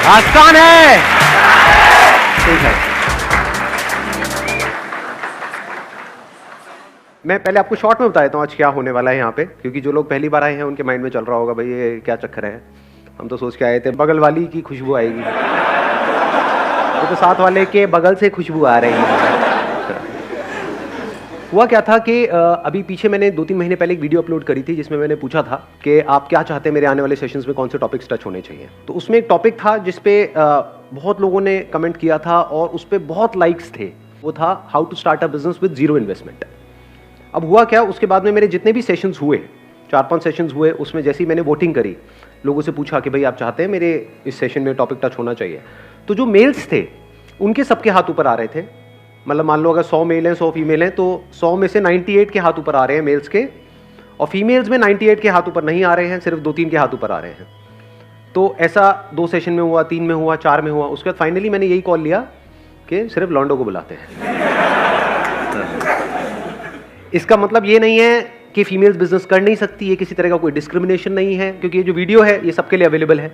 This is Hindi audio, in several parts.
आसान है। ठीक है, मैं पहले आपको शॉर्ट में बता देता हूँ आज क्या होने वाला है यहाँ पे, क्योंकि जो लोग पहली बार आए हैं उनके माइंड में चल रहा होगा भाई ये क्या चक्कर है। हम तो सोच के आए थे बगल वाली की खुशबू आएगी, तो साथ वाले के बगल से खुशबू आ रही है। हुआ क्या था कि अभी पीछे मैंने 2-3 महीने पहले एक वीडियो अपलोड करी थी जिसमें मैंने पूछा था कि आप क्या चाहते हैं मेरे आने वाले सेशंस में कौन से टॉपिक्स टच होने चाहिए। तो उसमें एक टॉपिक था जिसपे बहुत लोगों ने कमेंट किया था और उस पर बहुत लाइक्स थे। वो था how to start a business with zero investment. अब हुआ क्या, उसके बाद में मेरे जितने भी सेशंस हुए, 4-5 सेशंस हुए, उसमें जैसे ही मैंने वोटिंग करी, लोगों से पूछा कि भाई आप चाहते हैं मेरे इस सेशन में टॉपिक टच होना चाहिए, तो जो मेल्स थे उनके सबके हाथ ऊपर आ रहे थे। मतलब मान लो अगर 100 मेल हैं 100 फीमेल हैं तो 100 में से 98 के हाथ ऊपर आ रहे हैं मेल्स के, और फीमेल्स में 98 के हाथ ऊपर नहीं आ रहे हैं, सिर्फ 2-3 के हाथ ऊपर आ रहे हैं। तो ऐसा 2 सेशन में हुआ, 3 में हुआ, 4 में हुआ। उसके बाद फाइनली मैंने यही कॉल लिया कि सिर्फ लॉन्डो को बुलाते हैं। इसका मतलब ये नहीं है कि फीमेल्स बिजनेस कर नहीं सकती, ये किसी तरह का कोई डिस्क्रिमिनेशन नहीं है, क्योंकि ये जो वीडियो है ये सबके लिए अवेलेबल है,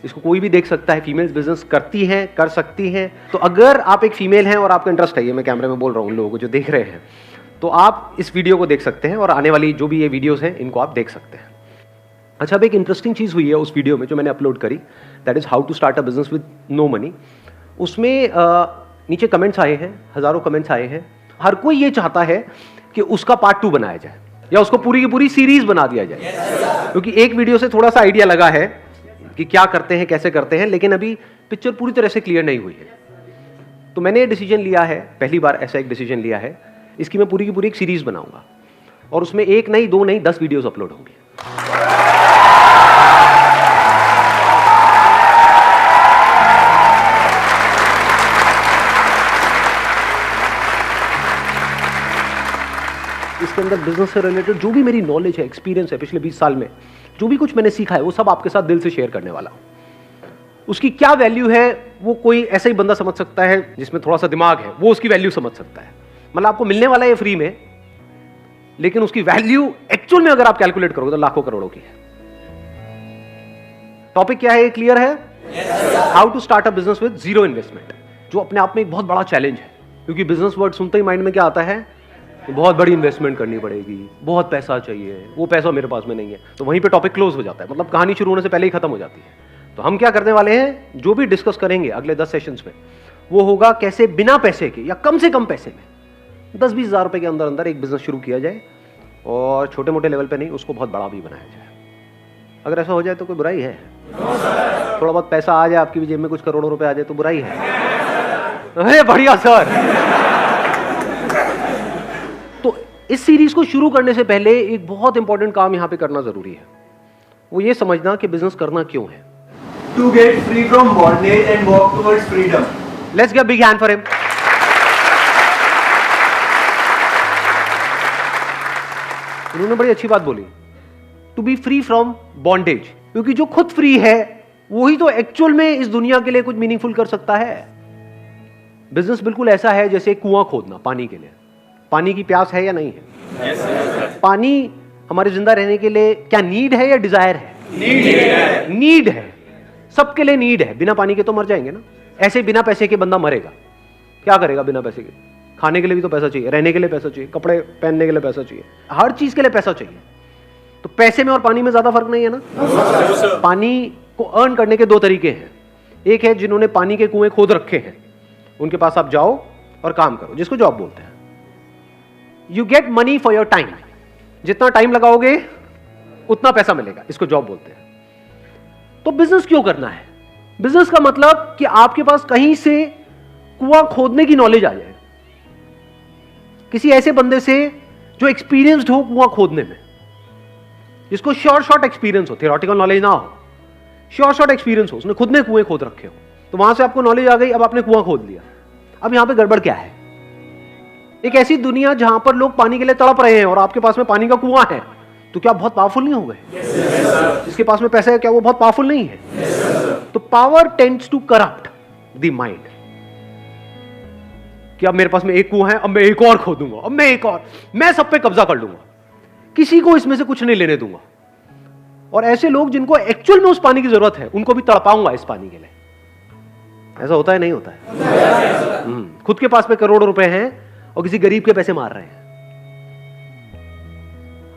इसको कोई भी देख सकता है। फीमेल्स बिजनेस करती हैं, कर सकती हैं। तो अगर आप एक फीमेल हैं और आपका इंटरेस्ट है, ये मैं कैमरे में बोल रहा हूँ उन लोगों को जो देख रहे हैं, तो आप इस वीडियो को देख सकते हैं और आने वाली जो भी ये वीडियोस हैं इनको आप देख सकते हैं। अच्छा, अब एक इंटरेस्टिंग चीज़ हुई है उस वीडियो में जो मैंने अपलोड करी, that is how to start a business with no money. उसमें नीचे कमेंट्स आए हैं, हज़ारों कमेंट्स आए हैं। हर कोई ये चाहता है कि उसका पार्ट 2 बनाया जाए या उसको पूरी की पूरी सीरीज बना दिया जाए, क्योंकि एक वीडियो से थोड़ा सा आइडिया लगा है कि क्या करते हैं, कैसे करते हैं, लेकिन अभी पिक्चर पूरी तरह से क्लियर नहीं हुई है। तो मैंने ये डिसीजन लिया है, पहली बार ऐसा एक डिसीजन लिया है, इसकी मैं पूरी की पूरी एक सीरीज बनाऊंगा और उसमें 1 नहीं 2 नहीं 10 वीडियोस अपलोड होंगे। इसके अंदर बिजनेस से रिलेटेड जो भी मेरी नॉलेज है, एक्सपीरियंस है पिछले 20 साल में, जो भी कुछ मैंने सीखा है, वो सब आपके साथ दिल से शेयर करने वाला हूं। उसकी क्या वैल्यू है वो कोई ऐसा ही बंदा समझ सकता है जिसमें थोड़ा सा दिमाग है, वो उसकी वैल्यू समझ सकता है। मतलब आपको मिलने वाला है फ्री में, लेकिन उसकी वैल्यू एक्चुअल में अगर आप कैलकुलेट करोगे तो लाखों करोड़ों की है। टॉपिक क्या है, क्लियर है? How to start a business with zero investment, जो अपने आप में एक बहुत बड़ा चैलेंज है, क्योंकि बिजनेस वर्ड सुनते ही माइंड में क्या आता है, बहुत बड़ी इन्वेस्टमेंट करनी पड़ेगी, बहुत पैसा चाहिए, वो पैसा मेरे पास में नहीं है। तो वहीं पे टॉपिक क्लोज हो जाता है, मतलब कहानी शुरू होने से पहले ही खत्म हो जाती है। तो हम क्या करने वाले हैं, जो भी डिस्कस करेंगे अगले 10 सेशंस में, वो होगा कैसे बिना पैसे के या कम से कम पैसे में 10-20 हज़ार रुपए के अंदर अंदर एक बिजनेस शुरू किया जाए, और छोटे मोटे लेवल पे नहीं, उसको बहुत बड़ा भी बनाया जाए। अगर ऐसा हो जाए तो कोई बुराई है? थोड़ा बहुत पैसा आ जाए, आपकी भी जेब में कुछ करोड़ों रुपए आ जाए तो बुराई है? अरे बढ़िया सर। तो इस सीरीज को शुरू करने से पहले एक बहुत इंपॉर्टेंट काम यहां पे करना जरूरी है, वो ये समझना कि बिजनेस करना क्यों है। To get free from bondage and walk towards freedom. Let's give a big hand for him. उन्होंने बड़ी अच्छी बात बोली, to be free from bondage, क्योंकि जो खुद फ्री है वही तो एक्चुअल में इस दुनिया के लिए कुछ मीनिंगफुल कर सकता है। बिजनेस बिल्कुल ऐसा है जैसे कुआं खोदना पानी के लिए। पानी की प्यास है या नहीं है? yes, पानी हमारे जिंदा रहने के लिए क्या नीड है या डिजायर है? नीड है, सबके लिए नीड है। बिना पानी के तो मर जाएंगे ना। ऐसे बिना पैसे के बंदा मरेगा, क्या करेगा बिना पैसे के? खाने के लिए भी तो पैसा चाहिए, रहने के लिए पैसा चाहिए, कपड़े पहनने के लिए पैसा चाहिए, हर चीज के लिए पैसा चाहिए। तो पैसे में और पानी में ज्यादा फर्क नहीं है ना। पानी को अर्न करने के 2 तरीके हैं। एक है जिन्होंने पानी के कुएं खोद रखे हैं, उनके पास आप जाओ और काम करो, जिसको जॉब बोलते हैं। You get money for your time, जितना टाइम लगाओगे उतना पैसा मिलेगा, इसको जॉब बोलते हैं। तो बिजनेस क्यों करना है? बिजनेस का मतलब कि आपके पास कहीं से कुआं खोदने की नॉलेज आ जाए, किसी ऐसे बंदे से जो एक्सपीरियंस्ड हो कुआं खोदने में, जिसको शॉर्ट एक्सपीरियंस हो, थियोरेटिकल नॉलेज ना हो, शॉर्ट एक्सपीरियंस हो, उसने खुद ने कुएं खोद रखे हो। तो वहां से आपको नॉलेज आ गई, अब आपने कुआं खोद लिया। अब यहां पे गड़बड़ क्या है? एक ऐसी दुनिया जहां पर लोग पानी के लिए तड़प रहे हैं और आपके पास में पानी का कुआं है, तो क्या बहुत पावरफुल नहीं हो गए? जिसके पास में पैसा है क्या वो बहुत पावरफुल नहीं है? तो power tends to corrupt the mind, कि अब मेरे पास में एक कुआं है, अब मैं एक और खोदूंगा, अब मैं एक और, मैं सब पे कब्जा कर लूंगा, किसी को इसमें से कुछ नहीं लेने दूंगा। और ऐसे लोग जिनको एक्चुअल में उस पानी की जरूरत है, उनको भी तड़पाऊंगा इस पानी के लिए। ऐसा होता है नहीं होता है? खुद के पास में करोड़ों रुपए हैं और किसी गरीब के पैसे मार रहे हैं।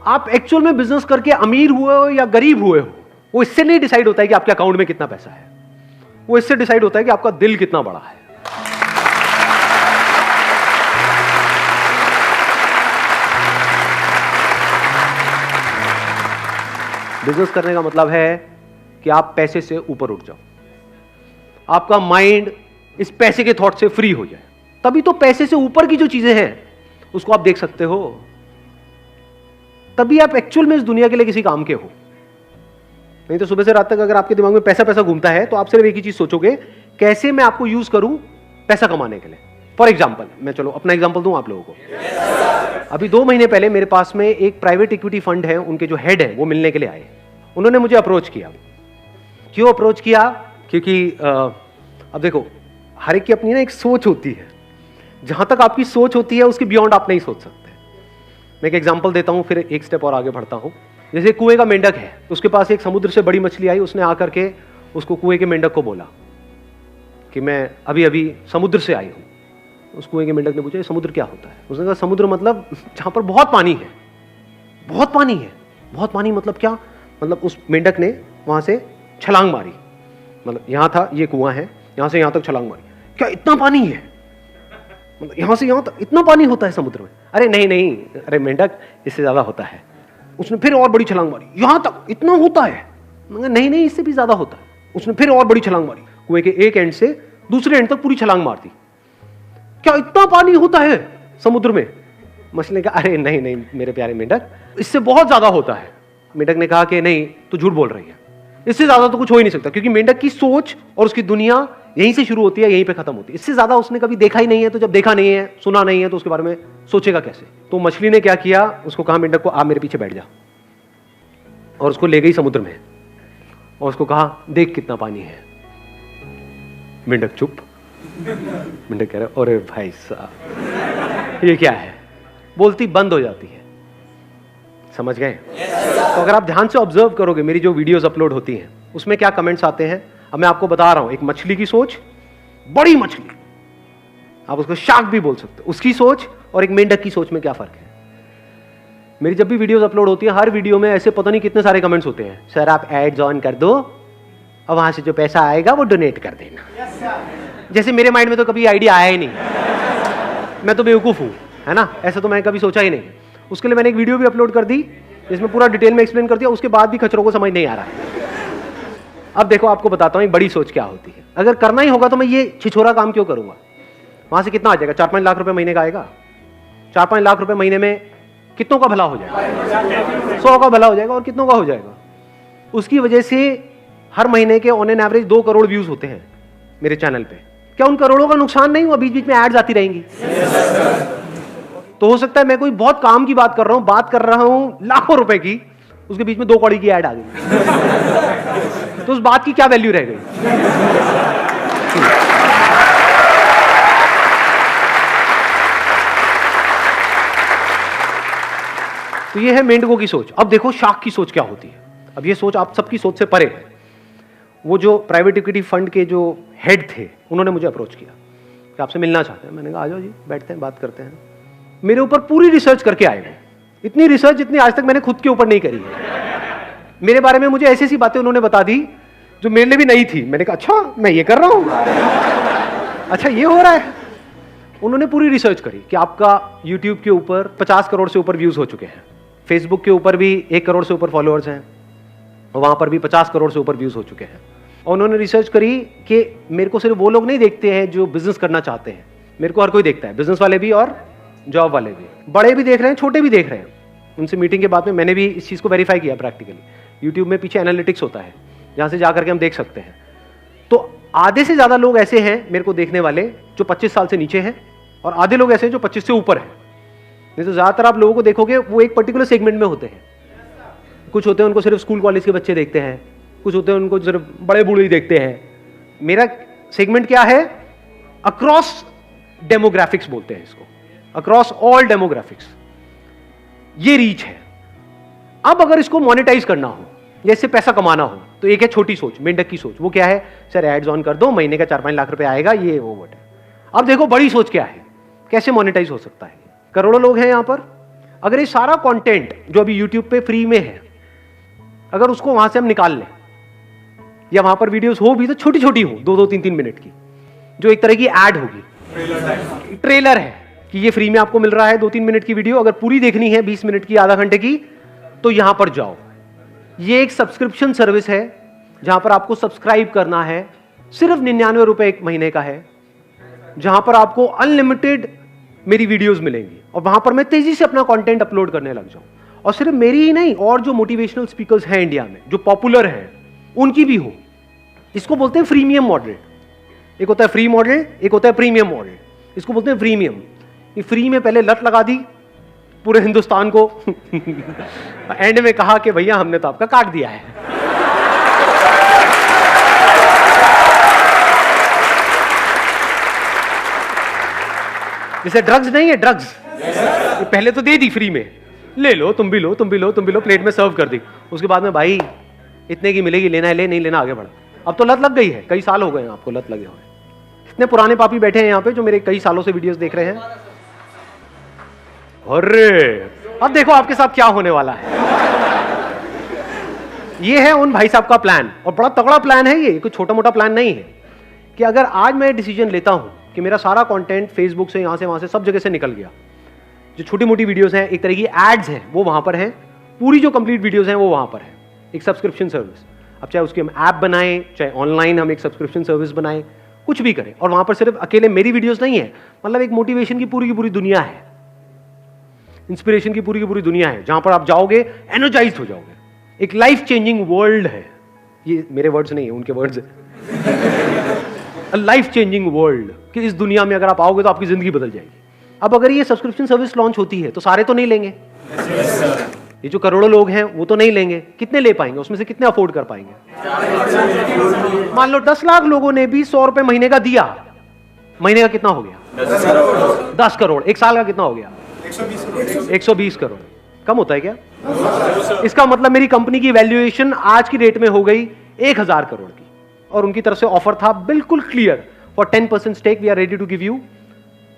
आप एक्चुअल में बिजनेस करके अमीर हुए हो या गरीब हुए हो, वो इससे नहीं डिसाइड होता है कि आपके अकाउंट में कितना पैसा है, वो इससे डिसाइड होता है कि आपका दिल कितना बड़ा है। बिजनेस करने का मतलब है कि आप पैसे से ऊपर उठ जाओ, आपका माइंड इस पैसे के थॉट से फ्री हो जाए, तभी तो पैसे से ऊपर की जो चीजें हैं उसको आप देख सकते हो, तभी आप एक्चुअल में इस दुनिया के लिए किसी काम के हो। नहीं तो सुबह से रात तक अगर आपके दिमाग में पैसा पैसा घूमता है तो आप सिर्फ एक ही चीज सोचोगे, कैसे मैं आपको यूज करूं पैसा कमाने के लिए। फॉर एग्जाम्पल, मैं चलो अपना एग्जाम्पल दूं आप लोगों को। अभी 2 महीने पहले मेरे पास में एक प्राइवेट इक्विटी फंड है, उनके जो हेड है वो मिलने के लिए आए। उन्होंने मुझे अप्रोच किया। क्यों अप्रोच किया? क्योंकि अब देखो, हर एक की अपनी ना एक सोच होती है, जहां तक आपकी सोच होती है उसके बियॉन्ड आप नहीं सोच सकते। मैं एक एग्जांपल देता हूं, फिर एक स्टेप और आगे बढ़ता हूं। जैसे कुएं का मेंढक है, उसके पास एक समुद्र से बड़ी मछली आई, उसने आकर के उसको कुएं के मेंढक को बोला कि मैं अभी अभी समुद्र से आई हूं। उस कुएं के मेंढक ने पूछा समुद्र क्या होता है? उसने कहा समुद्र मतलब जहां पर बहुत पानी है। बहुत पानी है? बहुत पानी मतलब क्या? मतलब उस मेंढक ने वहां से छलांग मारी, मतलब यहां था ये कुआं है, यहां से यहां तक छलांग मारी। क्या इतना पानी है? मतलब यहां से यहां तक इतना पानी होता है समुद्र में? अरे नहीं नहीं, अरे मेंढक इससे ज्यादा होता है। उसने फिर और बड़ी छलांग मारी, यहां तक इतना होता है? नहीं नहीं, इससे भी ज्यादा होता है। उसने फिर और बड़ी छलांग मारी, कुएं के एक एंड से दूसरे एंड तक पूरी छलांग मार दी। क्या इतना पानी होता है समुद्र में? मछली ने कहा अरे नहीं नहीं मेरे प्यारे मेंढक, इससे बहुत ज्यादा होता है। मेंढक ने कहा कि नहीं, तू झूठ बोल रही है, इससे ज्यादा तो कुछ हो ही नहीं सकता, क्योंकि मेंढक की सोच और उसकी दुनिया यहीं से शुरू होती है, यहीं पे खत्म होती है। इससे ज्यादा उसने कभी देखा ही नहीं है, तो जब देखा नहीं है, सुना नहीं है, तो उसके बारे में सोचेगा कैसे? तो मछली ने क्या किया, उसको कहा मेंढक को आप मेरे पीछे बैठ जा, और उसको ले गई समुद्र में और उसको कहा देख कितना पानी है। मेंढक चुप। मेंढक कह रहा अरे भाई साहब ये क्या है, बोलती बंद हो जाती है। समझ गए? तो अगर आप ध्यान से ऑब्जर्व करोगे मेरी जो वीडियोस अपलोड होती हैं उसमें क्या कमेंट्स आते हैं, अब मैं आपको बता रहा हूं। एक मछली की सोच, बड़ी मछली, आप उसको शार्क भी बोल सकते हो, उसकी सोच और एक मेंढक की सोच में क्या फर्क है। मेरी जब भी वीडियोस अपलोड होती है, हर वीडियो में ऐसे पता नहीं कितने सारे कमेंट्स होते हैं, सर आप एड्स ऑन कर दो और वहां से जो पैसा आएगा वो डोनेट कर देना। जैसे मेरे माइंड में तो कभी आइडिया आया ही नहीं, मैं तो बेवकूफ हूं, है ना? ऐसा तो मैंने कभी सोचा ही नहीं। उसके लिए मैंने एक वीडियो भी अपलोड कर दी जिसमें पूरा डिटेल में एक्सप्लेन कर दिया, उसके बाद भी खच्चरों को समझ नहीं आ रहा है। अब देखो आपको बताता हूं बड़ी सोच क्या होती है। अगर करना ही होगा तो मैं ये छिछोरा काम क्यों करूंगा? वहां से कितना आ जाएगा? 4-5 लाख रुपए महीने का आएगा। 4-5 लाख रुपए महीने में कितनों का भला हो जाएगा? 100 का भला हो जाएगा। और कितनों का हो जाएगा? उसकी वजह से हर महीने के on an average 2 crore views होते हैं मेरे चैनल पे। क्या उन करोड़ों का नुकसान नहीं हुआ? बीच बीच में एड्स आती रहेंगी। तो हो सकता है मैं कोई बहुत काम की बात कर रहा हूं लाखों रुपए की, उसके बीच में 2 कौड़ी की ऐड आ गई, तो उस बात की क्या वैल्यू रह गई? तो ये है मेंढकों की सोच। अब देखो शार्क की सोच क्या होती है। अब ये सोच आप सबकी सोच से परे है। वो जो प्राइवेट इक्विटी फंड के जो हेड थे, उन्होंने मुझे अप्रोच किया कि आपसे मिलना चाहते हैं। मैंने कहा आ जाओ जी, बैठते हैं, बात करते हैं। मेरे ऊपर पूरी रिसर्च करके आए हैं, इतनी रिसर्च जितनी आज तक मैंने खुद के ऊपर नहीं करी है। मेरे बारे में मुझे ऐसी ऐसी बातें उन्होंने बता दी जो मेरे लिए भी नहीं थी। मैंने कहा अच्छा मैं ये कर रहा हूं, अच्छा ये हो रहा है। उन्होंने पूरी रिसर्च करी कि आपका यूट्यूब के ऊपर 50 करोड़ से ऊपर व्यूज हो चुके हैं, फेसबुक के ऊपर भी 1 करोड़ से ऊपर फॉलोअर्स हैं, और वहां पर भी 50 करोड़ से ऊपर व्यूज हो चुके हैं। और उन्होंने रिसर्च करी कि मेरे को सिर्फ वो लोग नहीं देखते हैं जो बिजनेस करना चाहते हैं, मेरे को हर कोई देखता है, बिजनेस वाले भी और जॉब वाले भी, बड़े भी देख रहे हैं, छोटे भी देख रहे हैं। उनसे मीटिंग के बाद में मैंने भी इस चीज़ को वेरीफाई किया प्रैक्टिकली। यूट्यूब में पीछे एनालिटिक्स होता है जहाँ से जाकर के हम देख सकते हैं। तो आधे से ज़्यादा लोग ऐसे हैं मेरे को देखने वाले जो 25 साल से नीचे हैं, और आधे लोग ऐसे हैं जो 25 से ऊपर हैं। नहीं तो ज़्यादातर आप लोगों को देखोगे वो एक पर्टिकुलर सेगमेंट में होते हैं। कुछ होते हैं उनको सिर्फ स्कूल कॉलेज के बच्चे देखते हैं, कुछ होते हैं उनको सिर्फ बड़े बूढ़े ही देखते हैं। मेरा सेगमेंट क्या है? अक्रॉस डेमोग्राफिक्स बोलते हैं इसको, अक्रॉस ऑल डेमोग्राफिक्स। ये रीच है। अब अगर इसको मोनेटाइज करना हो, या इससे पैसा कमाना हो, तो एक है छोटी सोच, मेंढक की सोच। वो क्या है, सर एड्स ऑन कर दो, महीने का 4-5 लाख रुपए आएगा, ये वो वट है। अब देखो बड़ी सोच क्या है, कैसे मोनेटाइज हो सकता है। करोड़ों लोग हैं यहां पर, अगर ये सारा कंटेंट जो अभी यूट्यूब पे फ्री में है, अगर उसको वहां से हम निकाल लें, या वहां पर वीडियोस हो भी तो छोटी छोटी हो, 2-2, 3-3 मिनट की, जो एक तरह की ऐड होगी, ट्रेलर है कि ये फ्री में आपको मिल रहा है 2-3 मिनट की वीडियो, अगर पूरी देखनी है 20 मिनट की, आधा घंटे की, तो यहां पर जाओ। ये एक सब्सक्रिप्शन सर्विस है जहां पर आपको सब्सक्राइब करना है, सिर्फ 99 रुपए एक महीने का है, जहां पर आपको अनलिमिटेड मेरी वीडियोस मिलेंगी, और वहां पर मैं तेजी से अपना कंटेंट अपलोड करने लग जाऊं, और सिर्फ मेरी ही नहीं, और जो मोटिवेशनल स्पीकर्स हैं इंडिया में जो पॉपुलर हैं उनकी भी हो। इसको बोलते हैं फ्रीमियम मॉडल। एक होता है फ्री मॉडल, एक होता है प्रीमियम मॉडल। इसको बोलते हैं प्रीमियम। ये फ्री में पहले लत लगा दी पूरे हिंदुस्तान को एंड में कहा कि भैया हमने तो आपका काट दिया है। जैसे ड्रग्स नहीं है, ड्रग्स पहले तो दे दी फ्री में, ले लो, तुम भी लो, तुम भी लो, तुम भी लो, प्लेट में सर्व कर दी। उसके बाद में भाई इतने की मिलेगी, लेना है ले, नहीं लेना आगे बढ़ा। अब तो लत लग गई है, कई साल हो गए हैं आपको लत लगे हुए। इतने पुराने पापी बैठे हैं यहाँ पे जो मेरे कई सालों से वीडियोस देख रहे हैं। अरे अब देखो आपके साथ क्या होने वाला है। ये है उन भाई साहब का प्लान, और बड़ा तगड़ा प्लान है ये, कोई छोटा मोटा प्लान नहीं है। कि अगर आज मैं डिसीजन लेता हूं कि मेरा सारा कंटेंट फेसबुक से, यहां से, वहां से, सब जगह से निकल गया, जो छोटी मोटी वीडियोस हैं, एक तरह की एड्स हैं, वो वहां पर हैं, पूरी जो कंप्लीट वीडियोस हैं वो वहां पर है, एक सब्सक्रिप्शन सर्विस। अब चाहे उसकी हम ऐप बनाएं, चाहे ऑनलाइन हम एक सब्सक्रिप्शन सर्विस बनाएं, कुछ भी करें, और वहां पर सिर्फ अकेले मेरी वीडियोस नहीं है, मतलब एक मोटिवेशन की पूरी दुनिया है, इंस्पिरेशन की पूरी दुनिया है, जहां पर आप जाओगे एनर्जाइज्ड हो जाओगे। एक लाइफ चेंजिंग वर्ल्ड है। ये मेरे वर्ड्स नहीं है, उनके वर्ड्स है। लाइफ चेंजिंग वर्ल्ड, कि इस दुनिया में अगर आप आओगे तो आपकी जिंदगी बदल जाएगी। अब अगर ये सब्सक्रिप्शन सर्विस लॉन्च होती है तो सारे तो नहीं लेंगे। ये जो करोड़ों लोग हैं वो तो नहीं लेंगे। कितने ले पाएंगे, उसमें से कितने अफोर्ड कर पाएंगे? मान लो 10 लाख लोगों ने भी 100 रुपए महीने का दिया, महीने का कितना हो गया? 10 करोड़। एक साल का कितना हो गया? 120 करोड़। कम होता है क्या? इसका मतलब मेरी कंपनी की वैल्यूएशन आज की डेट में हो गई 1000 करोड़ की, और उनकी तरफ से ऑफर था बिल्कुल clear, for 10% stake we are ready to give you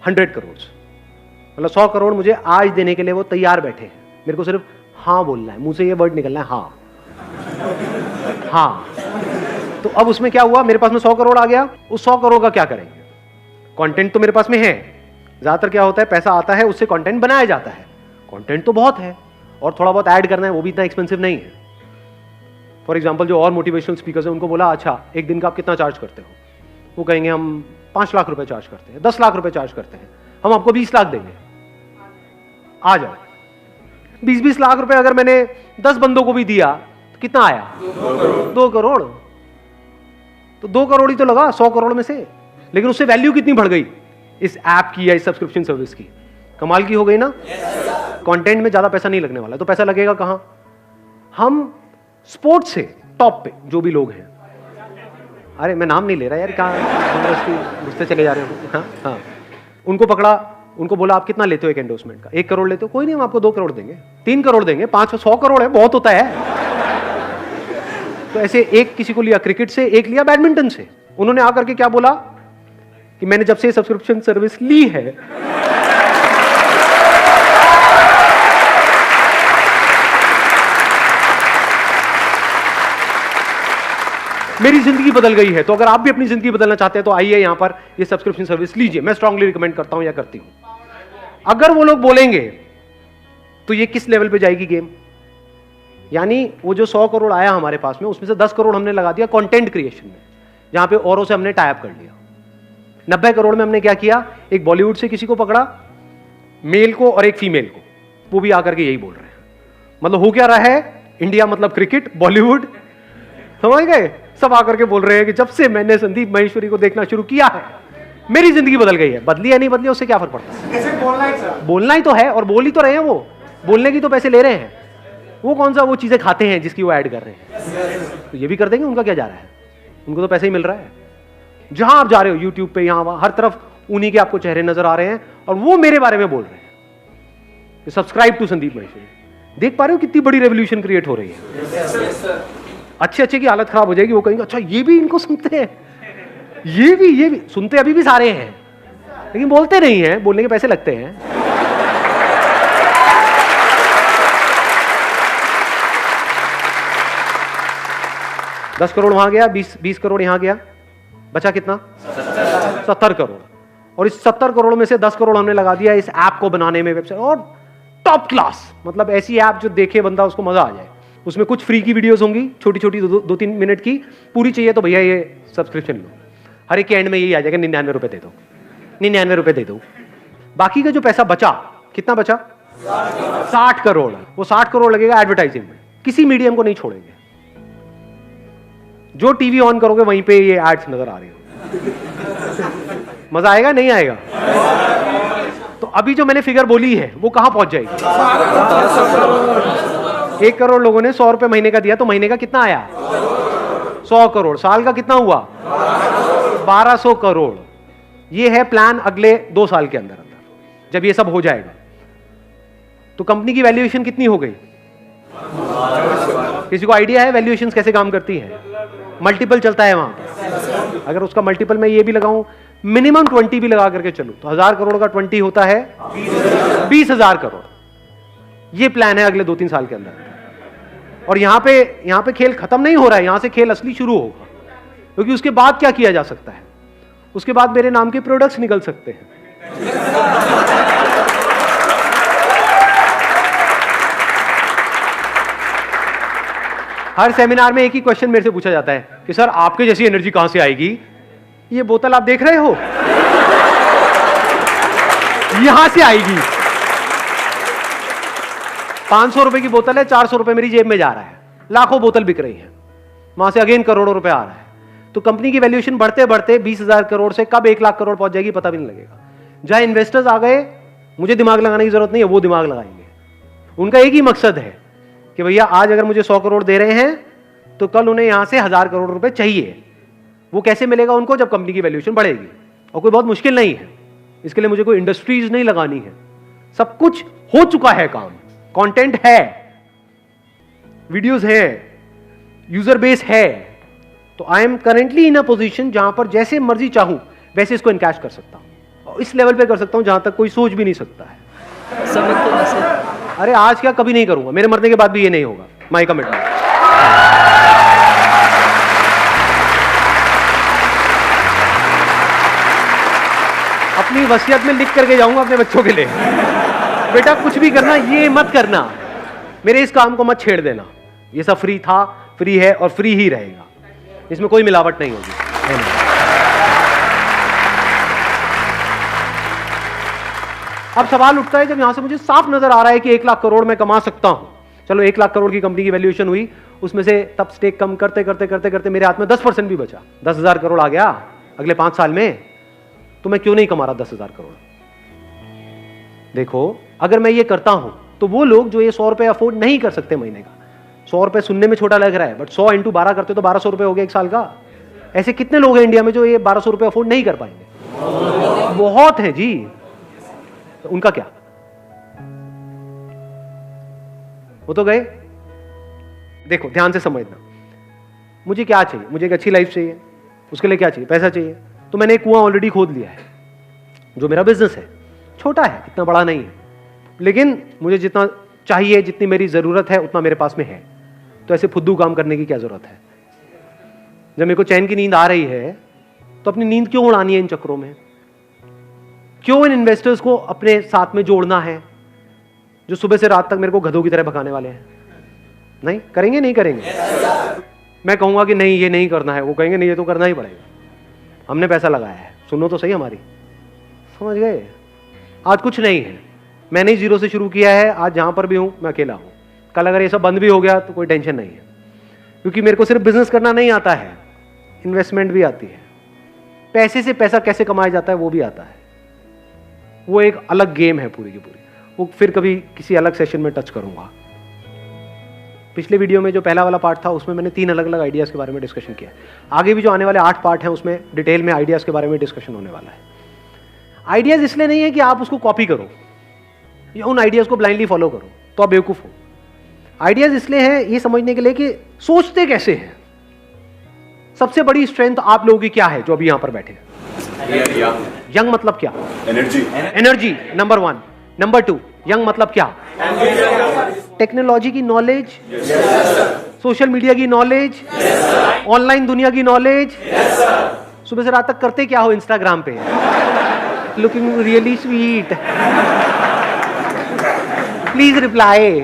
100 crore. मतलब 100 करोड़ मुझे आज देने के लिए वो तैयार बैठे हैं, मेरे को सिर्फ हाँ बोलना है, मुंह से ये वर्ड निकलना है, हाँ हाँ। तो अब उसमें क्या हुआ, मेरे पास में 100 करोड़ आ गया। उस 100 करोड़ का क्या करेंगे? कंटेंट तो मेरे पास में है। ज्यादातर क्या होता है, पैसा आता है उससे कंटेंट बनाया जाता है। कंटेंट तो बहुत है, और थोड़ा बहुत ऐड करना है, वो भी इतना एक्सपेंसिव नहीं है। फॉर एग्जांपल जो और मोटिवेशनल स्पीकर्स हैं उनको बोला, अच्छा एक दिन का आप कितना चार्ज करते हो? वो कहेंगे हम 5 लाख रुपए चार्ज करते हैं, 10 लाख रुपए चार्ज करते हैं, हम आपको 20 लाख देंगे, आ जाओ। 20-20 लाख रुपए अगर मैंने 10 बंदों को भी दिया तो कितना आया? 2 करोड़। तो 2 करोड़ ही तो लगा 100 करोड़ में से, लेकिन उससे वैल्यू कितनी बढ़ गई इस ऐप की या इस सब्सक्रिप्शन सर्विस की? कमाल की हो गई ना। कंटेंट में ज्यादा पैसा नहीं लगने वाला, तो पैसा लगेगा कहां? हम स्पोर्ट्स से टॉप पे जो भी लोग हैं, अरे मैं नाम नहीं ले रहा यार, कहां घुसते चले जा रहे हो। हाँ हाँ, उनको पकड़ा, उनको बोला आप कितना लेते हो एक एंडोर्समेंट का? 1 करोड़ लेते हो? कोई नहीं, हम आपको 2 करोड़ देंगे, 3 करोड़ देंगे, 500 करोड़ है, बहुत होता है। तो ऐसे एक किसी को लिया क्रिकेट से, एक लिया बैडमिंटन से। उन्होंने आकर के क्या बोला कि मैंने जब से सब्सक्रिप्शन सर्विस ली है, मेरी जिंदगी बदल गई है। तो अगर आप भी अपनी जिंदगी बदलना चाहते हैं तो आइए यहां पर ये सब्सक्रिप्शन सर्विस लीजिए। मैं स्ट्रांगली रिकमेंड करता हूं या करती हूं। अगर वो लोग बोलेंगे तो ये किस लेवल पे जाएगी गेम? यानी वो जो 100 करोड़ आया हमारे पास में, उसमें से 10 करोड़ हमने लगा दिया कंटेंट क्रिएशन में, जहां पे औरों से हमने टाई अप कर लिया। 90 करोड़ में हमने क्या किया, एक बॉलीवुड से किसी को पकड़ा, मेल को और एक फीमेल को, वो भी आकर के यही बोल रहे हैं। मतलब हो क्या रहा है, इंडिया मतलब क्रिकेट, बॉलीवुड, समझ गए? सब आकर के बोल रहे हैं कि जब से मैंने संदीप माहेश्वरी को देखना शुरू किया है मेरी जिंदगी बदल गई है। बदली या नहीं बदली उससे क्या फर्क पड़ता है? बोलना ही तो है, और बोल ही तो रहे हैं। वो बोलने की तो पैसे ले रहे हैं, वो कौन सा वो चीजें खाते हैं जिसकी वो ऐड कर रहे हैं? तो ये भी कर देंगे, उनका क्या जा रहा है? उनको तो पैसे ही मिल रहा है। जहां आप जा रहे हो, यूट्यूब पे, यहां हर तरफ उन्हीं के आपको चेहरे नजर आ रहे हैं, और वो मेरे बारे में बोल रहे हैं, सब्सक्राइब टू संदीप माहेश्वरी। देख पा रहे हो कितनी बड़ी रेवोल्यूशन क्रिएट हो रही है। अच्छे अच्छे की हालत खराब हो जाएगी, वो कहेंगे अच्छा ये भी इनको सुनते हैं, ये भी सुनते अभी भी सारे हैं, लेकिन बोलते नहीं हैं, बोलने के पैसे लगते हैं। $10 करोड़ वहां गया, 20 करोड़ यहां गया, बचा कितना? 70 करोड़। और इस 70 करोड़ में से 10 करोड़ हमने लगा दिया इस ऐप को बनाने में, वेबसाइट, और टॉप क्लास, मतलब ऐसी ऐप जो देखे बंदा उसको मजा आ जाए। उसमें कुछ फ्री की वीडियोस होंगी, छोटी छोटी 2-3 मिनट की, पूरी चाहिए तो भैया ये सब्सक्रिप्शन लो। हर एक के एंड में यही आ जाएगा, 99 रुपए दे दो, 99 रुपए दे दो। बाकी का जो पैसा बचा, कितना बचा? 60 करोड़। वो 60 करोड़ लगेगा एडवर्टाइजिंग में, किसी मीडियम को नहीं छोड़ेंगे। जो टीवी ऑन करोगे वहीं पे ये एड्स नजर आ रही हो। मजा आएगा नहीं आएगा? तो अभी जो मैंने फिगर बोली है वो कहां पहुंच जाएगी? 1 करोड़ लोगों ने 100 रुपए महीने का दिया, तो महीने का कितना आया? 100 करोड़। साल का कितना हुआ? 1200 करोड़। ये है प्लान अगले 2 साल के अंदर जब ये सब हो जाएगा। तो कंपनी की वैल्यूएशन कितनी हो गई? किसी को आइडिया है वैल्यूएशन कैसे काम करती है? मल्टीपल चलता है वहां पर। अगर उसका मल्टीपल मैं ये भी लगाऊं, मिनिमम 20 भी लगा करके चलूं, तो 1000 करोड़ का 20 होता है 20,000 करोड़। ये प्लान है अगले 2-3 साल के अंदर। और यहां पे खेल खत्म नहीं हो रहा है, यहां से खेल असली शुरू होगा। क्योंकि उसके बाद क्या किया जा सकता है? उसके बाद मेरे नाम के प्रोडक्ट्स निकल सकते हैं। हर सेमिनार में एक ही क्वेश्चन मेरे से पूछा जाता है कि सर आपके जैसी एनर्जी कहां से आएगी? ये बोतल आप देख रहे हो, यहां से आएगी। 500 रुपए की बोतल है, 400 रुपए मेरी जेब में जा रहा है, लाखों बोतल बिक रही है, वहां से अगेन करोड़ों रुपए आ रहा है। तो कंपनी की वैल्यूएशन बढ़ते बढ़ते 20,000 करोड़ से कब 1 लाख करोड़ पहुंच जाएगी पता भी नहीं लगेगा। जहां इन्वेस्टर्स आ गए, मुझे दिमाग लगाने की जरूरत नहीं है, वो दिमाग लगाएंगे। उनका एक ही मकसद है कि भैया आज अगर मुझे 100 करोड़ दे रहे हैं तो कल उन्हें यहां से 1000 करोड़ रुपए चाहिए। वो कैसे मिलेगा उनको? जब कंपनी की वैल्यूएशन बढ़ेगी। और कोई बहुत मुश्किल नहीं है, इसके लिए मुझे कोई इंडस्ट्रीज नहीं लगानी है, सब कुछ हो चुका है काम। कंटेंट है, वीडियोस है, यूजर बेस है। तो I am currently in a position जहां पर जैसे मर्जी चाहूं वैसे इसको इनकैश कर सकता हूं, और इस लेवल पे कर सकता हूं जहां तक कोई सोच भी नहीं सकता है। अरे आज क्या, कभी नहीं करूंगा, मेरे मरने के बाद भी ये नहीं होगा, माई कमिटमेंट। अपनी वसीयत में लिख करके जाऊंगा अपने बच्चों के लिए, बेटा कुछ भी करना ये मत करना, मेरे इस काम को मत छेड़ देना। ये सब फ्री था, फ्री है और फ्री ही रहेगा, इसमें कोई मिलावट नहीं होगी। अब सवाल उठता है जब यहां से मुझे साफ नजर आ रहा है कि 1 लाख करोड़ मैं कमा सकता हूं। चलो 1 लाख करोड़ की कंपनी की वैल्यूएशन हुई, उसमें से तब स्टेक कम करते करते करते करते मेरे हाथ में 10% भी बचा, 10,000 करोड़ आ गया अगले 5 साल में, तो मैं क्यों नहीं कमा रहा 10,000 करोड़? देखो अगर मैं ये करता हूं तो वो लोग जो ये 100 रुपए अफोर्ड नहीं कर सकते महीने का, 100 रुपए सुनने में छोटा लग रहा है, बट 100 × 12 करते तो 1200 रुपए हो गया 1 साल का। ऐसे कितने लोग हैं इंडिया में जो ये 1200 रुपए अफोर्ड नहीं कर पाएंगे? बहुत है जी। तो उनका क्या? वो तो गए। देखो ध्यान से समझना, मुझे क्या चाहिए? मुझे एक अच्छी लाइफ चाहिए, उसके लिए क्या चाहिए? पैसा चाहिए। तो मैंने एक कुआं ऑलरेडी खोद लिया है, जो मेरा बिजनेस है, छोटा है, इतना बड़ा नहीं है, लेकिन मुझे जितना चाहिए, जितनी मेरी जरूरत है उतना मेरे पास में है। तो ऐसे फुद्दू काम करने की क्या जरूरत है? जब मेरे को चैन की नींद आ रही है तो अपनी नींद क्यों उड़ानी है इन चक्रों में? क्यों इन इन्वेस्टर्स को अपने साथ में जोड़ना है जो सुबह से रात तक मेरे को गधों की तरह भगाने वाले हैं? नहीं करेंगे, नहीं करेंगे। मैं कहूंगा कि नहीं ये नहीं करना है, वो कहेंगे नहीं ये तो करना ही पड़ेगा, हमने पैसा लगाया है, सुनो तो सही हमारी। समझ गए? आज कुछ नहीं है, मैंने ही 0 से शुरू किया है, आज जहां पर भी हूं मैं अकेला हूं। कल अगर ये सब बंद भी हो गया तो कोई टेंशन नहीं है, क्योंकि मेरे को सिर्फ बिजनेस करना नहीं आता है, इन्वेस्टमेंट भी आती है, पैसे से पैसा कैसे कमाया जाता है वो भी आता है। वो एक अलग गेम है पूरी की पूरी, वो फिर कभी किसी अलग सेशन में टच करूंगा। पिछले वीडियो में जो पहला वाला पार्ट था उसमें मैंने 3 अलग अलग आइडियाज के बारे में डिस्कशन किया। आगे भी जो आने वाले 8 पार्ट हैं उसमें डिटेल में आइडियाज के बारे में डिस्कशन होने वाला है। आइडियाज इसलिए नहीं है कि आप उसको कॉपी करो या उन आइडियाज को ब्लाइंडली फॉलो करो, तो आप बेवकूफ हो। आइडियाज इसलिए हैं ये समझने के लिए कि सोचते कैसे हैं। सबसे बड़ी स्ट्रेंथ आप लोगों की क्या है जो अभी यहां पर बैठे हैं? यंग मतलब क्या? Energy number 1। नंबर 2, यंग मतलब क्या? टेक्नोलॉजी की नॉलेज, सोशल मीडिया की नॉलेज, ऑनलाइन दुनिया की नॉलेज। सुबह से रात तक करते क्या हो इंस्टाग्राम पे? Looking really sweet, please reply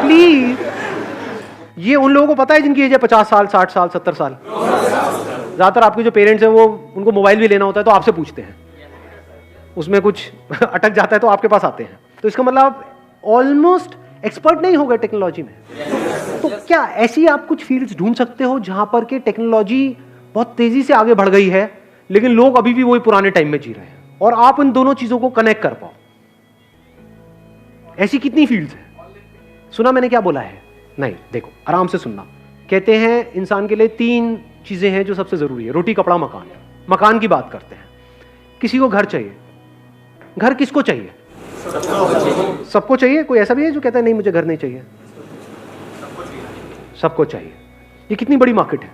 please. ये उन लोगों को पता है जिनकी एज है 50 साल, 60 साल, 70 साल। ज्यादातर आपके जो पेरेंट्स हैं वो, उनको मोबाइल भी लेना होता है तो आपसे पूछते हैं, उसमें कुछ अटक जाता है तो आपके पास आते हैं। तो इसका मतलब आप ऑलमोस्ट एक्सपर्ट नहीं हो गए टेक्नोलॉजी में। तो क्या ऐसी आप कुछ फील्ड्स ढूंढ सकते हो जहां पर के टेक्नोलॉजी बहुत तेजी से आगे बढ़ गई है लेकिन लोग अभी भी वही पुराने टाइम में जी रहे हैं, और आप इन दोनों चीजों को कनेक्ट कर पाओ? ऐसी कितनी फील्ड्स हैं? सुना मैंने क्या बोला है? नहीं, देखो आराम से सुनना। कहते हैं इंसान के लिए 3 चीजें हैं जो सबसे जरूरी है, रोटी कपड़ा मकान। मकान की बात करते हैं। किसी को घर चाहिए। घर किसको चाहिए? सबको चाहिए। कोई ऐसा भी है जो कहता है नहीं मुझे घर नहीं चाहिए? सबको चाहिए। ये कितनी बड़ी मार्केट है?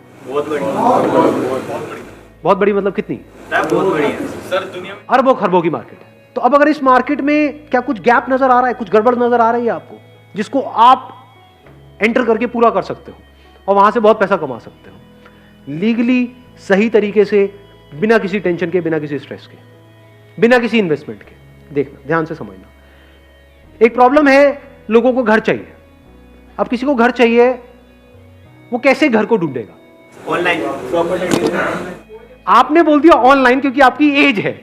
बहुत बड़ी मतलब कितनी? बहुत बड़ी है सर, दुनिया में अरबों खरबों की मार्केट है। तो अब अगर इस मार्केट में क्या कुछ गैप नजर आ रहा है, कुछ गड़बड़ नजर आ रही है आपको, जिसको आप एंटर करके पूरा कर सकते हो और वहां से बहुत पैसा कमा सकते हो लीगली, सही तरीके से, बिना किसी टेंशन के, बिना किसी स्ट्रेस के, बिना किसी इन्वेस्टमेंट के? देखना, ध्यान से समझना। एक प्रॉब्लम है, लोगों को घर चाहिए। अब किसी को घर चाहिए, वो कैसे घर को ढूंढेगा? ऑनलाइन आपने बोल दिया ऑनलाइन क्योंकि आपकी एज है।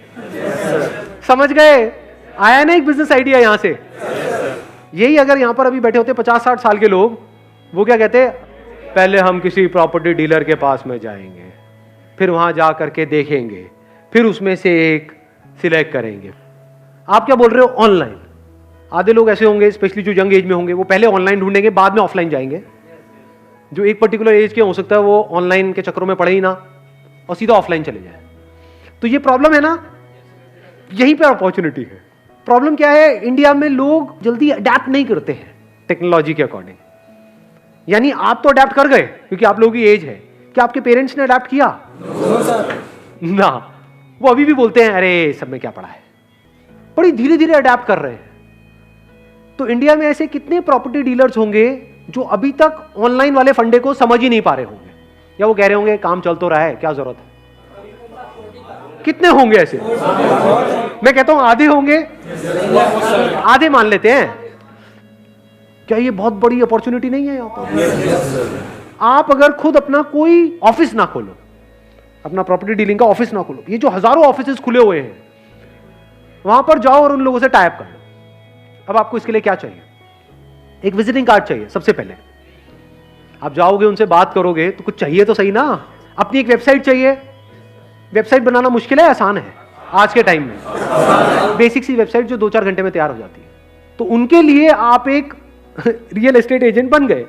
समझ गए? आया ना एक बिजनेस आइडिया यहां से। यही अगर यहां पर अभी बैठे होते 50-60 साल के लोग, वो क्या कहते? पहले हम किसी प्रॉपर्टी डीलर के पास में जाएंगे, फिर वहां जा करके देखेंगे, फिर उसमें से एक सिलेक्ट करेंगे। आप क्या बोल रहे हो? ऑनलाइन। आधे लोग ऐसे होंगे, स्पेशली जो यंग एज में होंगे, वो पहले ऑनलाइन ढूंढेंगे, बाद में ऑफलाइन जाएंगे। जो एक पर्टिकुलर एज के हो सकता है वो ऑनलाइन के चक्करों में पड़े ही ना और सीधा ऑफलाइन चले जाए। तो ये प्रॉब्लम है ना, यहीं पे अपॉर्चुनिटी है। प्रॉब्लम क्या है? इंडिया में लोग जल्दी अडेप्ट नहीं करते हैं टेक्नोलॉजी के अकॉर्डिंग। यानी आप तो अडेप्ट कर गए क्योंकि आप लोगों की एज है। क्या आपके पेरेंट्स ने अडेप्ट किया? ना, वो अभी भी बोलते हैं अरे सब में क्या पड़ा है। बड़ी धीरे धीरे अडेप्ट कर रहे हैं। तो इंडिया में ऐसे कितने प्रॉपर्टी डीलर्स होंगे जो अभी तक ऑनलाइन वाले फंडे को समझ ही नहीं पा रहे होंगे, या वो कह रहे होंगे काम चल तो रहा है, क्या जरूरत है? कितने होंगे ऐसे? मैं कहता हूं आधे होंगे, आधे मान लेते हैं। क्या ये बहुत बड़ी अपॉर्चुनिटी नहीं है यहां पर? आप अगर खुद अपना कोई ऑफिस ना खोलो, अपना प्रॉपर्टी डीलिंग का ऑफिस ना खोलो, ये जो हजारों ऑफिसेस खुले हुए हैं, वहां पर जाओ और उन लोगों से टाइप कर लो। अब आपको इसके लिए क्या चाहिए? एक विजिटिंग कार्ड चाहिए। सबसे पहले आप जाओगे, उनसे बात करोगे तो कुछ चाहिए तो सही ना। अपनी एक वेबसाइट चाहिए। वेबसाइट बनाना मुश्किल है, आसान है आज के टाइम में। बेसिक सी वेबसाइट जो 2-4 घंटे में तैयार हो जाती है। तो उनके लिए आप एक रियल एस्टेट एजेंट बन गए।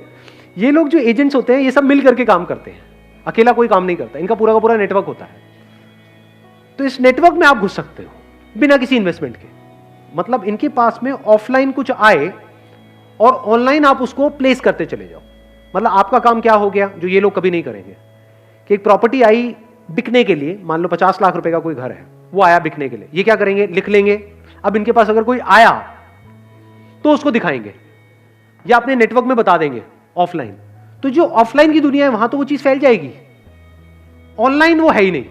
ये लोग जो एजेंट्स होते हैं ये सब मिल करके काम करते हैं, अकेला कोई काम नहीं करता। इनका पूरा का पूरा नेटवर्क होता है। तो इस नेटवर्क में आप घुस सकते हो बिना किसी इन्वेस्टमेंट के। मतलब इनके पास में ऑफलाइन कुछ आए और ऑनलाइन आप उसको प्लेस करते चले जाओ। मतलब आपका काम क्या हो गया जो ये लोग कभी नहीं करेंगे, कि एक प्रॉपर्टी आई बिकने के लिए, मान लो 50 लाख रुपए का कोई घर है, वो आया बिकने के लिए, ये क्या करेंगे? लिख लेंगे। अब इनके पास अगर कोई आया तो उसको दिखाएंगे या अपने नेटवर्क में बता देंगे ऑफलाइन। तो जो ऑफलाइन की दुनिया है वहां तो वो चीज फैल जाएगी, ऑनलाइन वो है ही नहीं।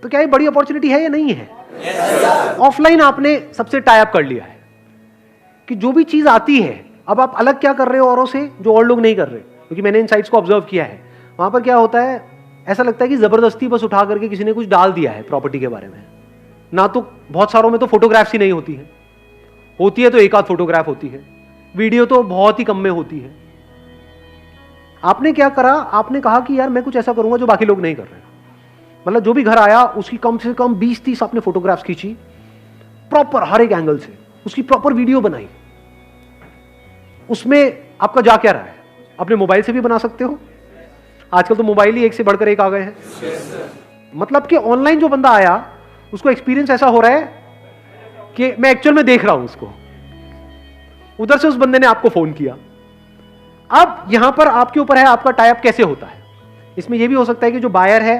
तो क्या ये बड़ी अपॉर्चुनिटी है या नहीं है? ऑफलाइन आपने सबसे टाई अप कर लिया है कि जो भी चीज आती है, अब आप अलग क्या कर रहे हो औरों से जो और लोग नहीं कर रहे। क्योंकि मैंने इन साइट्स को ऑब्जर्व किया है, वहां पर क्या होता है, ऐसा लगता है कि जबरदस्ती बस उठा करके किसी ने कुछ डाल दिया है प्रॉपर्टी के बारे में। ना तो बहुत सारों में तो फोटोग्राफ्स ही नहीं होती है, होती है तो एक आध फोटोग्राफ होती है, वीडियो तो बहुत ही कम में होती है। आपने क्या करा? आपने कहा कि यार मैं कुछ ऐसा करूंगा जो बाकी लोग नहीं कर रहे। मतलब जो भी घर आया उसकी कम से कम 20-30 आपने फोटोग्राफ्स खींची, प्रॉपर हर एक एंगल से उसकी प्रॉपर वीडियो बनाई। उसमें आपका जा क्या रहा है? अपने मोबाइल से भी बना सकते हो, आजकल तो मोबाइल ही एक से बढ़कर एक आ गए हैं। मतलब कि ऑनलाइन जो बंदा आया उसको एक्सपीरियंस ऐसा हो रहा है कि मैं एक्चुअल में देख रहा हूं उसको। उधर से उस बंदे ने आपको फोन किया। अब यहां पर आपके ऊपर है आपका टाई अप कैसे होता है। इसमें यह भी हो सकता है कि जो बायर है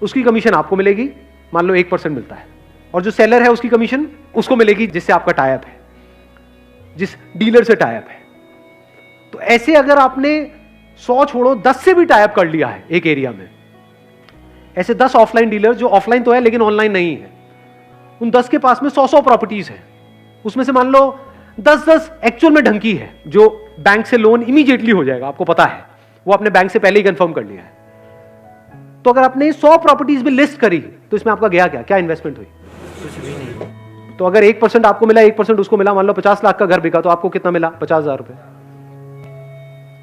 उसकी कमीशन आपको मिलेगी, मान लो 1% मिलता है, और जो सेलर है उसकी कमीशन उसको मिलेगी जिससे आपका टाई अप है, जिस डीलर से टाई अप है। तो ऐसे अगर आपने 100 छोड़ो 10 से भी टाई अप कर लिया है एक एरिया में, ऐसे 10 ऑफलाइन डीलर जो ऑफलाइन तो है लेकिन ऑनलाइन नहीं है, उन 10 के पास में 100 प्रॉपर्टीज है, उसमें से मान लो 10 एक्चुअल में ढंकी है जो बैंक से लोन इमीडिएटली हो जाएगा, आपको पता है, वो आपने बैंक से पहले ही कंफर्म कर लिया है। तो अगर आपने 100 प्रॉपर्टीज भी लिस्ट करी तो इसमें आपका गया क्या इन्वेस्टमेंट हुई? कुछ भी नहीं। तो अगर 1% आपको मिला 1% उसको मिला, मान लो 50 लाख का घर बिका तो आपको कितना मिला? 50,000 रुपए।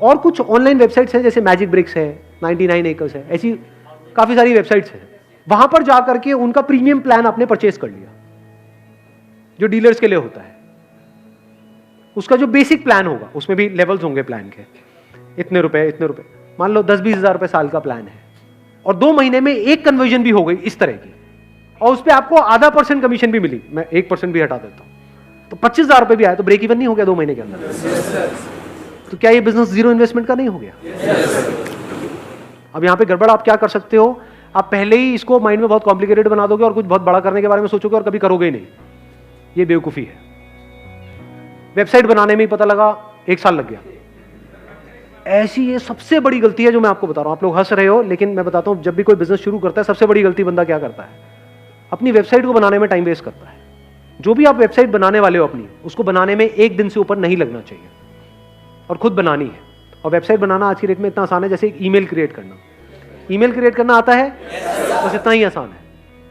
और कुछ ऑनलाइन वेबसाइट्स हैं जैसे मैजिक ब्रिक्स है, 99 एकर्स है, ऐसी काफी सारी वेबसाइट्स हैं, वहां पर जाकर के उनका प्रीमियम प्लान आपने परचेज कर लिया जो डीलर्स के लिए होता है। उसका जो बेसिक प्लान होगा उसमें भी लेवल्स होंगे प्लान के, इतने रुपए, मान लो 10-20 हजार रुपए साल का प्लान है, और 2 महीने में एक कन्वर्जन भी हो गई इस तरह की, और उस पर आपको आधा % कमीशन भी मिली, मैं 1% भी हटा देता हूं तो 25,000 रुपए भी आया, तो ब्रेक इवन नहीं हो गया 2 महीने के अंदर? तो क्या ये बिजनेस जीरो इन्वेस्टमेंट का नहीं हो गया? अब यहां पे गड़बड़ आप क्या कर सकते हो, आप पहले ही इसको माइंड में बहुत कॉम्प्लिकेटेड बना दोगे और कुछ बहुत बड़ा करने के बारे में सोचोगे और कभी करोगे ही नहीं। ये बेवकूफी है। वेबसाइट बनाने में ही पता लगा 1 साल लग गया, ऐसी ये सबसे बड़ी गलती है जो मैं आपको बता रहा हूं। आप लोग हंस रहे हो लेकिन मैं बताता हूं, जब भी कोई बिजनेस शुरू करता है सबसे बड़ी गलती बंदा क्या करता है, अपनी वेबसाइट को बनाने में टाइम वेस्ट करता है। जो भी आप वेबसाइट बनाने वाले हो अपनी, उसको बनाने में 1 दिन से ऊपर नहीं लगना चाहिए, और खुद बनानी है। और वेबसाइट बनाना आज की डेट में इतना आसान है जैसे एक ईमेल क्रिएट करना। ईमेल क्रिएट करना आता है? बस इतना ही आसान है,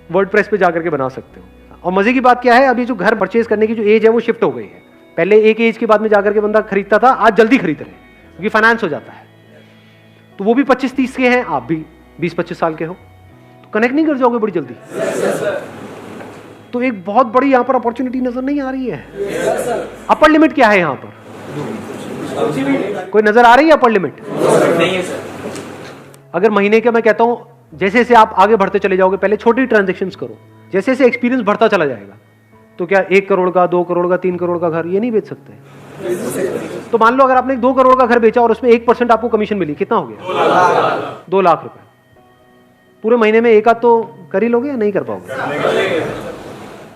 वर्डप्रेस पे जाकर के बना सकते हो। और मजे की बात क्या है, अभी जो घर परचेज करने की जो एज है वो शिफ्ट हो गई है। पहले एक एज के बाद में जाकर के बंदा खरीदता था, आज जल्दी खरीद रहे हैं क्योंकि फाइनेंस हो जाता है। तो वो भी 25-30 के हैं, आप भी 20-25 साल के हो, तो कनेक्ट नहीं कर जाओगे बड़ी जल्दी? तो एक बहुत बड़ी यहां पर अपॉर्चुनिटी नजर नहीं आ रही है। अपर लिमिट क्या है यहां पर? कोई नजर आ रही है अपर लिमिट? नहीं है सर। अगर महीने के, मैं कहता हूं जैसे जैसे आप आगे बढ़ते चले जाओगे, पहले छोटी ट्रांजेक्शंस करो, जैसे जैसे एक्सपीरियंस बढ़ता चला जाएगा, तो क्या 1 करोड़ का, 2 करोड़ का, 3 करोड़ का घर ये नहीं बेच सकते? तो मान लो अगर आपने 2 करोड़ का घर बेचा और उसमें 1% आपको कमीशन मिली, कितना हो गया? 2 लाख रुपए। पूरे महीने में एक आध तो कर ही लोगे या नहीं कर पाओगे?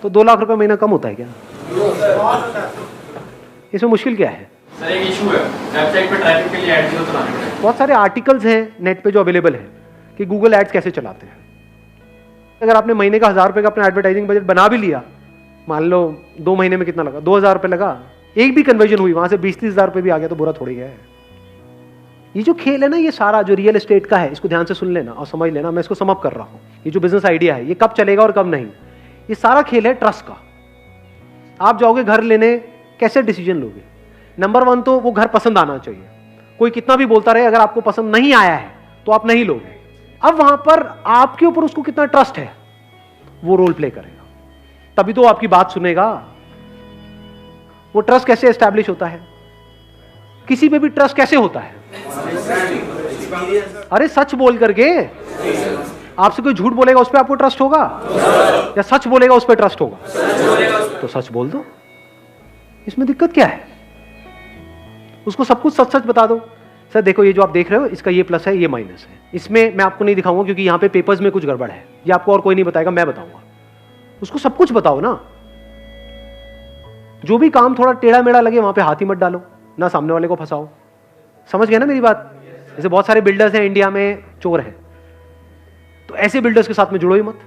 तो 2 लाख रुपए महीना कम होता है क्या? इसमें मुश्किल क्या है? सर एक इशू है, वेबसाइट पे ट्रैफिक के लिए एड्स क्यों चलाने पड़ते हैं? बहुत सारे आर्टिकल्स हैं नेट पे जो अवेलेबल है कि गूगल एड्स कैसे चलाते हैं। अगर आपने महीने का 1000 रुपए का अपना एडवर्टाइजिंग बजट बना भी लिया, मान लो 2 महीने में कितना लगा? 2000 रुपए लगा, एक भी कन्वर्जन हुई, वहां से 20-30 हजार रुपए भी आ गया तो बुरा थोड़ी है। ये जो खेल है ना, ये सारा जो रियल एस्टेट का है, इसको ध्यान से सुन लेना और समझ लेना। मैं इसको सम अप कर रहा हूं। ये जो बिजनेस आइडिया है ये कब चलेगा और कब नहीं, ये सारा खेल है ट्रस्ट का। आप जाओगे घर लेने, कैसे डिसीजन लोगे? नंबर 1 तो वो घर पसंद आना चाहिए। कोई कितना भी बोलता रहे, अगर आपको पसंद नहीं आया है तो आप नहीं लोगे। अब वहां पर आपके ऊपर उसको कितना ट्रस्ट है, वो रोल प्ले करेगा, तभी तो आपकी बात सुनेगा। वो ट्रस्ट कैसे एस्टैब्लिश होता है? किसी पे भी ट्रस्ट कैसे होता है? अरे सच बोल करके। आपसे कोई झूठ बोलेगा उस पर आपको ट्रस्ट होगा, या सच बोलेगा उस पर ट्रस्ट होगा? तो सच बोल दो, इसमें दिक्कत क्या है? उसको सब कुछ सच सच बता दो। सर देखो, ये जो आप देख रहे हो इसका ये प्लस है, ये माइनस है। इसमें मैं आपको नहीं दिखाऊंगा क्योंकि यहाँ पे पेपर्स में कुछ गड़बड़ है, ये आपको और कोई नहीं बताएगा, मैं बताऊंगा। उसको सब कुछ बताओ ना। जो भी काम थोड़ा टेढ़ा मेढ़ा लगे वहां पे हाथ ही मत डालो, ना सामने वाले को फंसाओ। समझ गए ना मेरी बात? जैसे बहुत सारे बिल्डर्स हैं इंडिया में, चोर हैं, तो ऐसे बिल्डर्स के साथ में जुड़ो ही मत,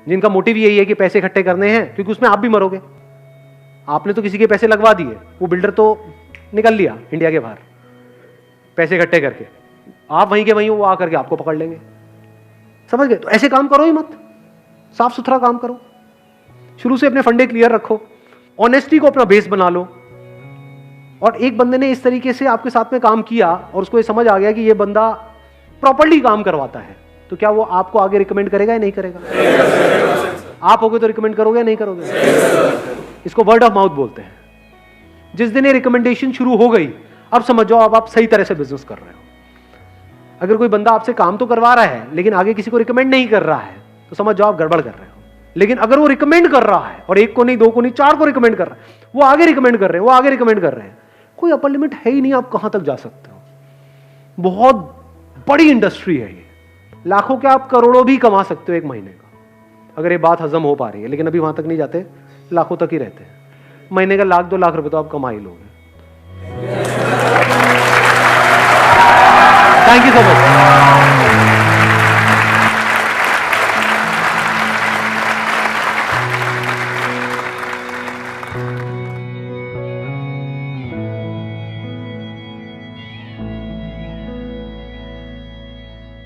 जिनका मोटिव यही है कि पैसे इकट्ठे करने हैं, क्योंकि उसमें आप भी मरोगे। आपने तो किसी के पैसे लगवा दिए, वो बिल्डर तो निकल लिया इंडिया के बाहर पैसे इकट्ठे करके, आप वहीं के वहीं वो आकर के आपको पकड़ लेंगे। समझ गए? तो ऐसे काम करो ही मत, साफ सुथरा काम करो। शुरू से अपने फंडे क्लियर रखो, ऑनेस्टी को अपना बेस बना लो। और एक बंदे ने इस तरीके से आपके साथ में काम किया और उसको ये समझ आ गया कि ये बंदा प्रॉपर्ली काम करवाता है, तो क्या वो आपको आगे रिकमेंड करेगा या नहीं करेगा? आप होगे तो रिकमेंड करोगे या नहीं करोगे? इसको वर्ड ऑफ माउथ बोलते हैं। जिस दिन ये रिकमेंडेशन शुरू हो गई, अब समझ जाओ अब आप सही तरह से बिजनेस कर रहे हो। अगर कोई बंदा आपसे काम तो करवा रहा है लेकिन आगे किसी को रिकमेंड नहीं कर रहा है, तो समझ जाओ आप गड़बड़ कर रहे हो। लेकिन अगर वो रिकमेंड कर रहा है, और एक को नहीं, दो को नहीं, चार को रिकमेंड कर रहा है, वो आगे रिकमेंड कर रहे हैं, वो आगे रिकमेंड कर रहे हैं, कोई अपर लिमिट है ही नहीं आप कहां तक जा सकते हो। बहुत बड़ी इंडस्ट्री है ये, लाखों क्या आप करोड़ों भी कमा सकते हो एक महीने का, अगर ये बात हजम हो पा रही है। लेकिन अभी वहां तक नहीं जाते, लाखों तक ही रहते हैं। महीने का 1 लाख 2 लाख रुपए तो आप कमा ही लोगे। Thank you so much.